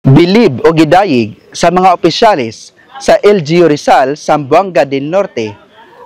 Bilib o gidayig sa mga opisyalis sa LGU Rizal, Zamboanga del Norte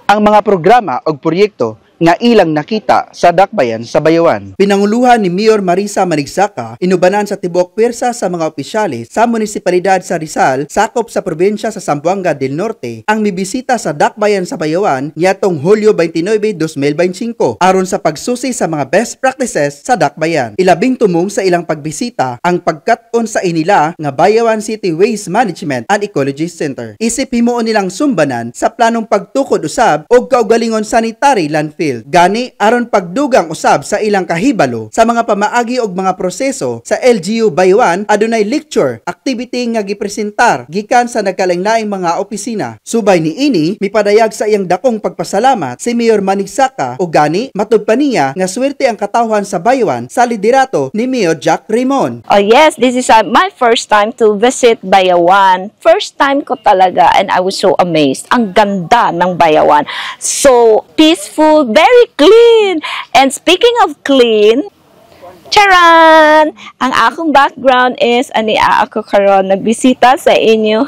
ang mga programa o proyekto nga ilang nakita sa dakbayan sa Bayawan. Pinanguluhan ni Mayor Marisa Manigsaka, inubanan sa tibuok pwersa sa mga opisyalis sa munisipalidad sa Rizal, sakop sa probinsya sa Zamboanga del Norte, ang mibisita sa dakbayan sa Bayawan niyatong Hulyo 29, 2025 aron sa pagsusi sa mga best practices sa dakbayan. Ilabing tumong sa ilang pagbisita ang pagkat-on sa inila nga Bayawan City Waste Management and Ecology Center. Isip himuon nilang sumbanan sa planong pagtukod usab og kaugalingon sanitary landfill. Gani aron pagdugang usab sa ilang kahibalo sa mga pamaagi og mga proseso sa LGU Bayawan, adunay lecture activity nga gipresentar gikan sa nagkalain-laing mga opisina. Subay niini mipadayag sa iyang dakong pagpasalamat si Mayor Manigsaka ug gani matud pa niya nga swerte ang katawhan sa Bayawan sa liderato ni Mayor Jack Rimon. Oh yes, this is my first time to visit Bayawan. First time ko talaga and I was so amazed. Ang ganda ng Bayawan. So peaceful, very clean. And speaking of clean, charan! Ang akong background is ako karon nagbisita sa inyong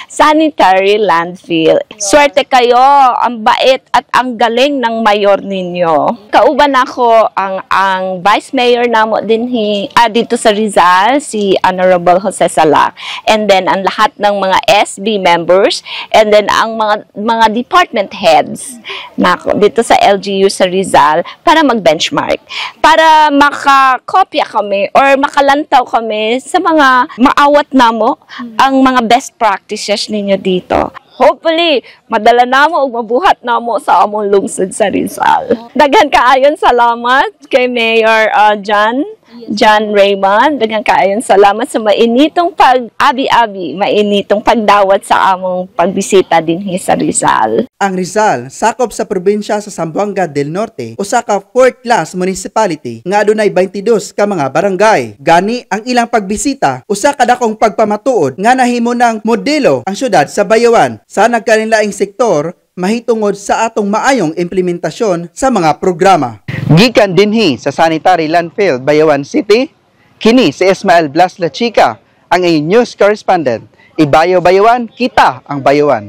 sanitary landfill. Swerte kayo, ang bait at ang galing ng mayor ninyo. Kauban ako ang vice mayor namo dinhi dito sa Rizal, si Honorable Jose Salak. And then ang lahat ng mga SB members and then ang mga department heads dito sa LGU sa Rizal para mag-benchmark. Para kopya kami or makalantaw kami sa mga maawat namo ang mga best practices ninyo dito. Hopefully, madala namo o mabuhat namo sa among lungsod sa Rizal. Daghan kaayon salamat kay Mayor John Raymond. Daghan kaayon salamat sa mainitong pag-abi-abi, mainitong pagdawat sa among pagbisita dinhi sa Rizal. Ang Rizal sakop sa probinsya sa Zamboanga del Norte, usa ka fourth class municipality nga adunay 22 ka mga barangay. Gani ang ilang pagbisita usa ka dakong pagpamatuod nga nahimo ng modelo ang syudad sa Bayawan sa nagkalain-laing sektor mahitungod sa atong maayong implementasyon sa mga programa. Gikan dinhi sa sanitary landfill Bayawan City, kini si Ismael Blas La Chica, ang inyong news correspondent. Ibayo Bayawan, kita ang Bayawan.